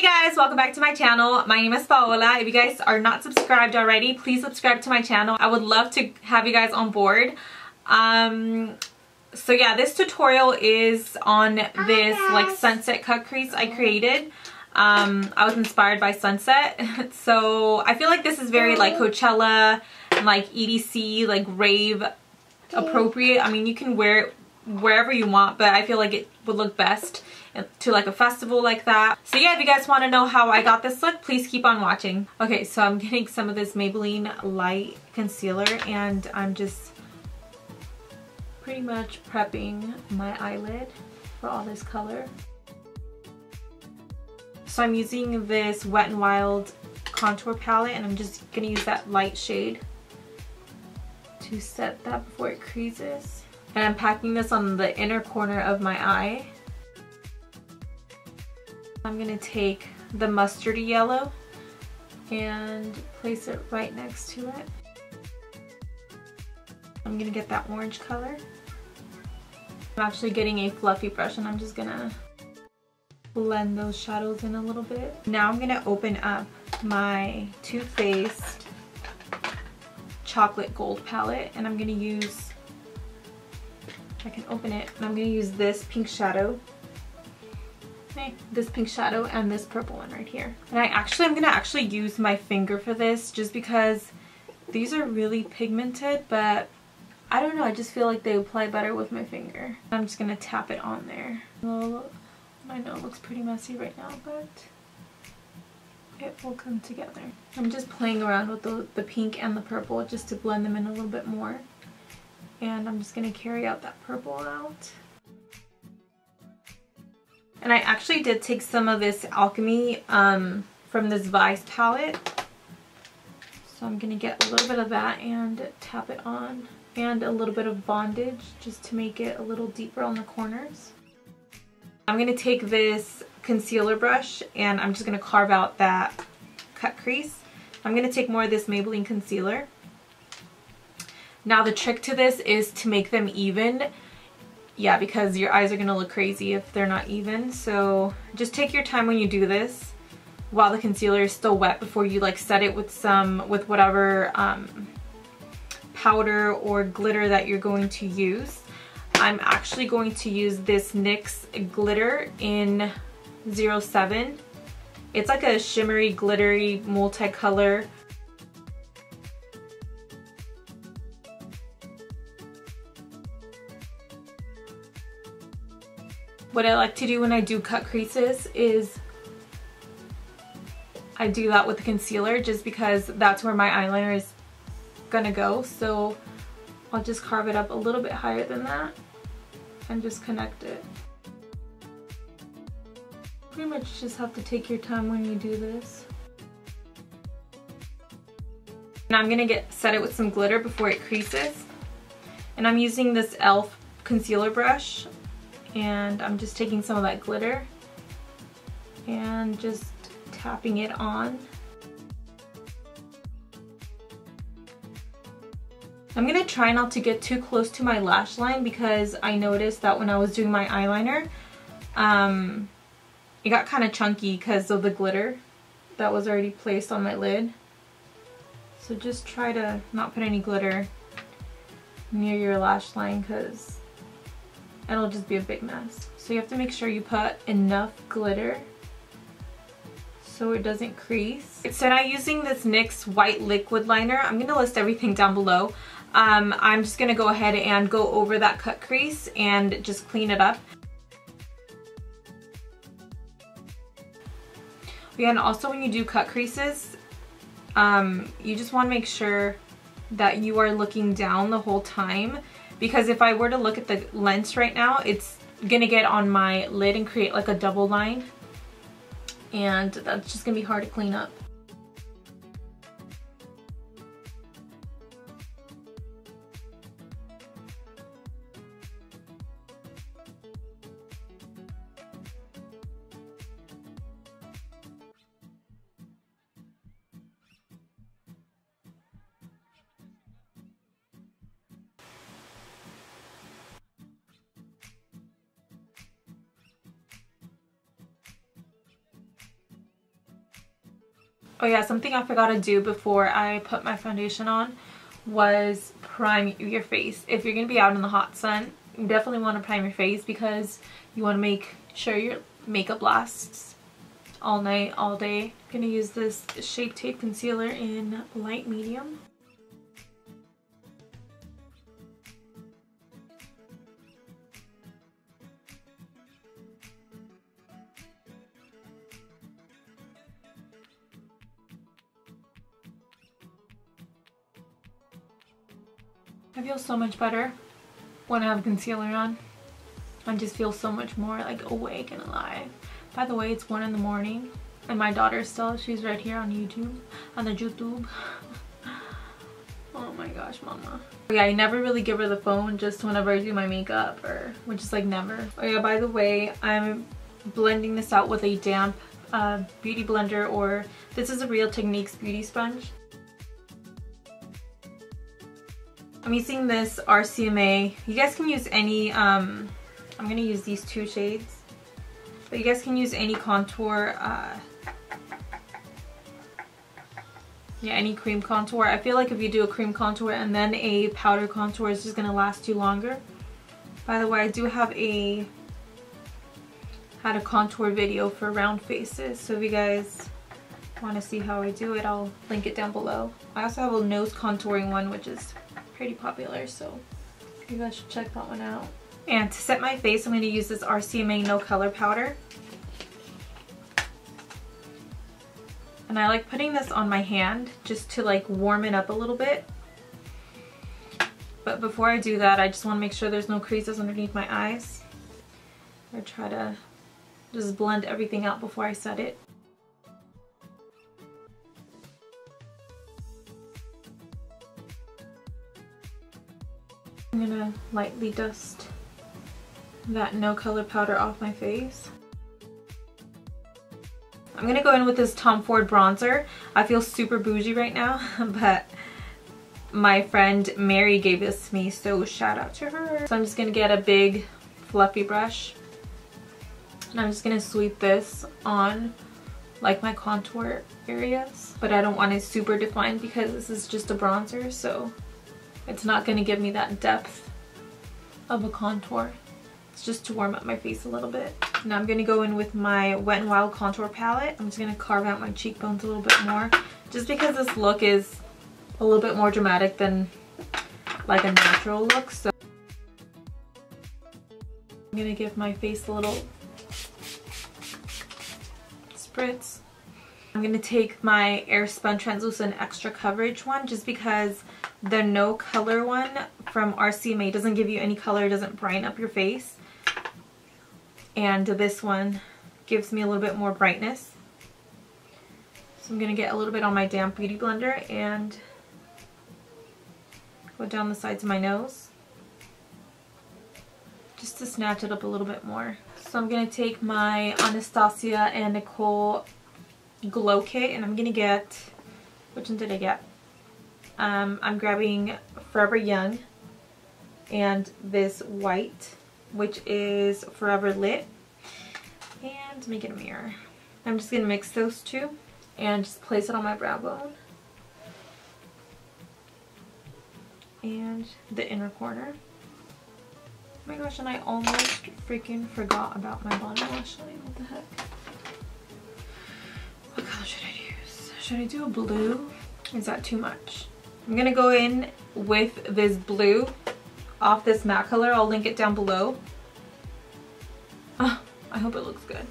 Hey guys, welcome back to my channel. My name is Paola. If you guys are not subscribed already, please subscribe to my channel. I would love to have you guys on board. So yeah, this tutorial is on this like sunset cut crease I created. I was inspired by sunset. So I feel like this is very like Coachella and like EDC, like rave appropriate. I mean, you can wear it wherever you want, but I feel like it would look best to like a festival like that. So yeah, if you guys want to know how I got this look, please keep on watching. Okay, so I'm getting some of this Maybelline light concealer and I'm just pretty much prepping my eyelid for all this color. So I'm using this Wet n Wild contour palette and I'm just gonna use that light shade to set that before it creases. And I'm packing this on the inner corner of my eye. I'm gonna take the mustardy yellow and place it right next to it. I'm gonna get that orange color. I'm actually getting a fluffy brush and I'm just gonna blend those shadows in a little bit. Now I'm gonna open up my Too Faced chocolate gold palette and I'm gonna use, I can open it, and I'm gonna use this pink shadow. Okay, this pink shadow and this purple one right here. And I'm gonna actually use my finger for this just because these are really pigmented, but I don't know, I just feel like they apply better with my finger. I'm just gonna tap it on there. Well, I know it looks pretty messy right now, but it will come together. I'm just playing around with the pink and the purple just to blend them in a little bit more. And I'm just gonna carry out that purple out. And I actually did take some of this alchemy from this Vice palette. So I'm gonna get a little bit of that and tap it on. And a little bit of bondage just to make it a little deeper on the corners. I'm gonna take this concealer brush and I'm just gonna carve out that cut crease. I'm gonna take more of this Maybelline concealer. Now the trick to this is to make them even. Yeah, because your eyes are gonna look crazy if they're not even. So just take your time when you do this while the concealer is still wet before you like set it with whatever powder or glitter that you're going to use. I'm actually going to use this NYX glitter in 07. It's like a shimmery, glittery, multicolor. What I like to do when I do cut creases is I do that with the concealer just because that's where my eyeliner is gonna go. So I'll just carve it up a little bit higher than that and just connect it. Pretty much just have to take your time when you do this. Now I'm gonna set it with some glitter before it creases. And I'm using this e.l.f. concealer brush. And I'm just taking some of that glitter and just tapping it on. I'm gonna try not to get too close to my lash line because I noticed that when I was doing my eyeliner, it got kind of chunky because of the glitter that was already placed on my lid. So just try to not put any glitter near your lash line because it'll just be a big mess. So you have to make sure you put enough glitter so it doesn't crease. So now using this NYX white liquid liner, I'm gonna list everything down below. I'm just gonna go ahead and go over that cut crease and just clean it up. Yeah, and also when you do cut creases, you just wanna make sure that you are looking down the whole time. Because if I were to look at the lens right now, it's gonna get on my lid and create like a double line. And that's just gonna be hard to clean up. Oh yeah, something I forgot to do before I put my foundation on was prime your face. If you're going to be out in the hot sun, you definitely want to prime your face because you want to make sure your makeup lasts all night, all day. I'm going to use this Shape Tape concealer in light medium. I feel so much better when I have concealer on. I just feel so much more like awake and alive. By the way, it's 1 in the morning and my daughter she's right here on YouTube, on the YouTube. Oh my gosh, mama. Oh yeah, I never really give her the phone, just whenever I do my makeup, or which is like never. Oh yeah, by the way, I'm blending this out with a damp beauty blender, or this is a Real Techniques beauty sponge. I'm using this RCMA. You guys can use any, I'm going to use these 2 shades. But you guys can use any contour, yeah, any cream contour. I feel like if you do a cream contour and then a powder contour, it's just going to last you longer. By the way, I do have had a contour video for round faces. So if you guys want to see how I do it, I'll link it down below. I also have a nose contouring one, which is pretty popular, so you guys should check that one out. And to set my face, I'm going to use this RCMA No Color powder. And I like putting this on my hand just to like warm it up a little bit. But before I do that, I just want to make sure there's no creases underneath my eyes. I try to just blend everything out before I set it. I'm gonna lightly dust that No Color powder off my face. I'm gonna go in with this Tom Ford bronzer. I feel super bougie right now, but my friend Mary gave this to me, so shout out to her. So I'm just gonna get a big fluffy brush and I'm just gonna sweep this on like my contour areas, but I don't want it super defined because this is just a bronzer, so it's not going to give me that depth of a contour. It's just to warm up my face a little bit. Now I'm going to go in with my Wet n Wild contour palette. I'm just going to carve out my cheekbones a little bit more, just because this look is a little bit more dramatic than like a natural look. So I'm going to give my face a little spritz. I'm going to take my Airspun translucent extra coverage one, just because the No Color one from RCMA doesn't give you any color, doesn't brighten up your face. And this one gives me a little bit more brightness. So I'm going to get a little bit on my damp beauty blender and go down the sides of my nose, just to snatch it up a little bit more. So I'm going to take my Anastasia and Nicole Glow Kit, and I'm going to get, which one did I get? I'm grabbing Forever Young and this white, which is Forever Lit, and make it a mirror. I'm just going to mix those two and just place it on my brow bone and the inner corner. Oh my gosh, and I almost freaking forgot about my body wash line. What the heck? What color should I use? Should I do a blue? Is that too much? I'm gonna go in with this blue off this matte color. I'll link it down below. Oh, I hope it looks good.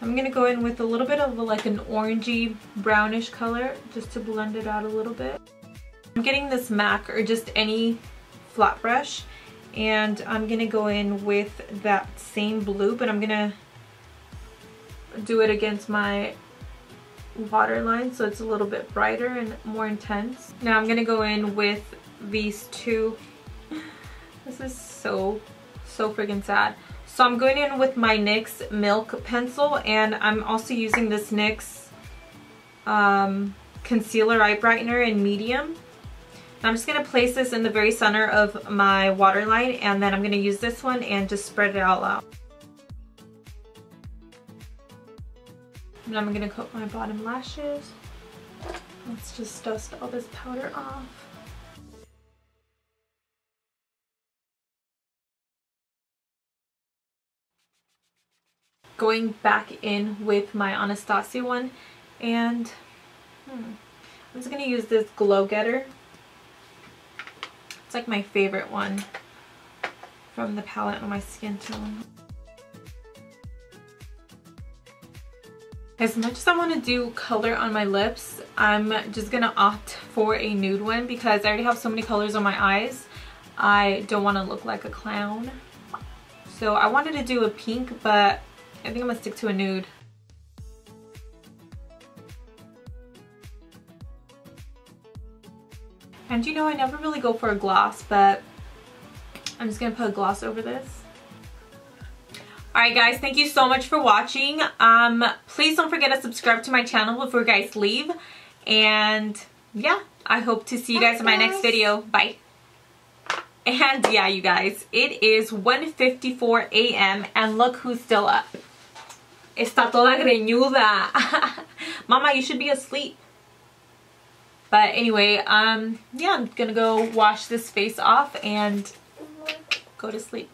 I'm gonna go in with a little bit of like an orangey brownish color just to blend it out a little bit. I'm getting this MAC or just any flat brush, and I'm gonna go in with that same blue, but I'm gonna do it against my waterline so it's a little bit brighter and more intense. Now I'm gonna go in with these two. This is so freaking sad. So I'm going in with my NYX Milk pencil, and I'm also using this NYX concealer eye brightener in medium. I'm just going to place this in the very center of my waterline, and then I'm going to use this one and just spread it all out. And I'm gonna coat my bottom lashes. Let's just dust all this powder off. Going back in with my Anastasia one, and I'm just gonna use this Glow Getter. It's like my favorite one from the palette on my skin tone. As much as I want to do color on my lips, I'm just gonna opt for a nude one because I already have so many colors on my eyes. I don't want to look like a clown. So I wanted to do a pink, but I think I'm gonna stick to a nude. And you know, I never really go for a gloss, but I'm just gonna put a gloss over this. Alright guys, thank you so much for watching. Please don't forget to subscribe to my channel before you guys leave. And yeah, I hope to see you guys in my next video. Bye. And yeah, you guys, it is 1:54 a.m. and look who's still up. Está toda greñuda. Mama, you should be asleep. But anyway, yeah, I'm gonna go wash this face off and go to sleep.